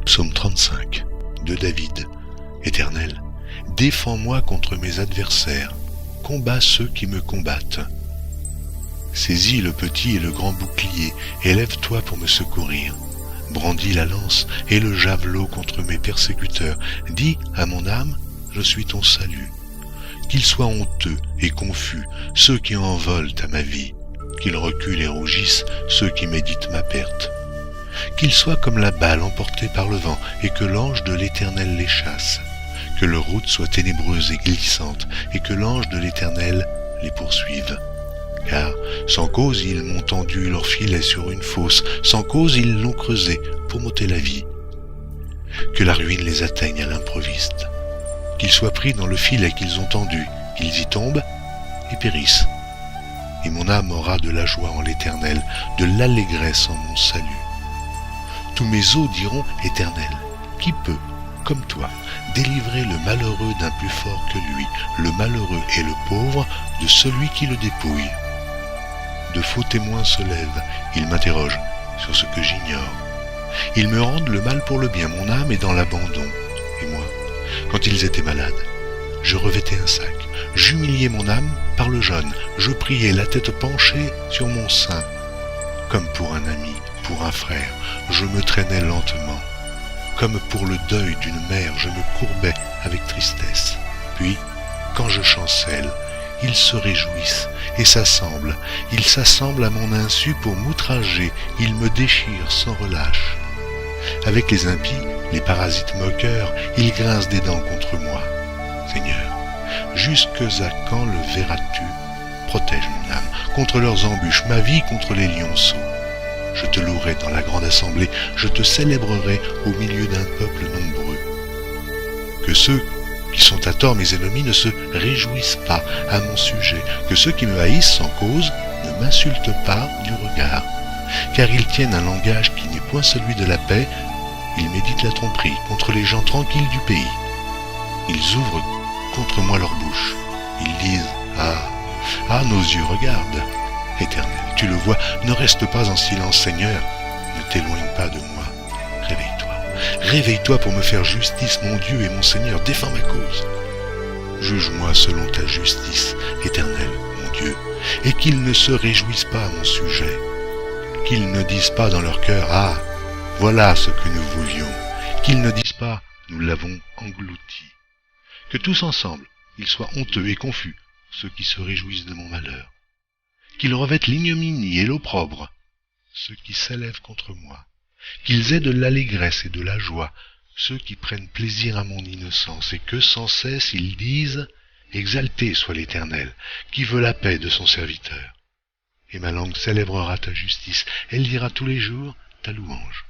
Psaume 35 de David. Éternel, défends-moi contre mes adversaires, combats ceux qui me combattent. Saisis le petit et le grand bouclier, et lève-toi pour me secourir. Brandis la lance et le javelot contre mes persécuteurs. Dis à mon âme, je suis ton salut. Qu'ils soient honteux et confus ceux qui en volent à ma vie, qu'ils reculent et rougissent ceux qui méditent ma perte. Qu'ils soient comme la balle emportée par le vent et que l'ange de l'Éternel les chasse. Que leur route soit ténébreuse et glissante et que l'ange de l'Éternel les poursuive. Car sans cause ils m'ont tendu leur filet sur une fosse, sans cause ils l'ont creusé pour m'ôter la vie. Que la ruine les atteigne à l'improviste. Qu'ils soient pris dans le filet qu'ils ont tendu, qu'ils y tombent et périssent. Et mon âme aura de la joie en l'Éternel, de l'allégresse en mon salut. Tous mes os diront, Éternel, qui peut, comme toi, délivrer le malheureux d'un plus fort que lui, le malheureux et le pauvre de celui qui le dépouille. De faux témoins se lèvent, ils m'interrogent sur ce que j'ignore. Ils me rendent le mal pour le bien, mon âme est dans l'abandon. Et moi, quand ils étaient malades, je revêtais un sac, j'humiliais mon âme par le jeûne, je priais la tête penchée sur mon sein. Comme pour un ami, pour un frère, je me traînais lentement. Comme pour le deuil d'une mère, je me courbais avec tristesse. Puis, quand je chancelle, ils se réjouissent et s'assemblent. Ils s'assemblent à mon insu pour m'outrager. Ils me déchirent sans relâche. Avec les impies, les moqueurs, ils grincent des dents contre moi. Seigneur, jusque à quand le verras-tu? Protège mon âme contre leurs embûches, ma vie contre les lionceaux. Je te louerai dans la grande assemblée, je te célébrerai au milieu d'un peuple nombreux. Que ceux qui sont à tort mes ennemis ne se réjouissent pas à mon sujet, que ceux qui me haïssent sans cause ne m'insultent pas du regard, car ils tiennent un langage qui n'est point celui de la paix, ils méditent la tromperie contre les gens tranquilles du pays. Ils ouvrent contre moi leur bouche, ils disent « Ah, nos yeux regardent !» Éternel, tu le vois, ne reste pas en silence, Seigneur, ne t'éloigne pas de moi. Réveille-toi pour me faire justice, mon Dieu et mon Seigneur, défends ma cause. Juge-moi selon ta justice, Éternel, mon Dieu, et qu'ils ne se réjouissent pas à mon sujet, qu'ils ne disent pas dans leur cœur, ah, voilà ce que nous voulions, qu'ils ne disent pas, nous l'avons englouti. Que tous ensemble, ils soient honteux et confus, ceux qui se réjouissent de mon malheur. Qu'ils revêtent l'ignominie et l'opprobre, ceux qui s'élèvent contre moi, qu'ils aient de l'allégresse et de la joie, ceux qui prennent plaisir à mon innocence, et que sans cesse ils disent « Exalté soit l'Éternel, qui veut la paix de son serviteur. » Et ma langue célébrera ta justice, elle dira tous les jours ta louange.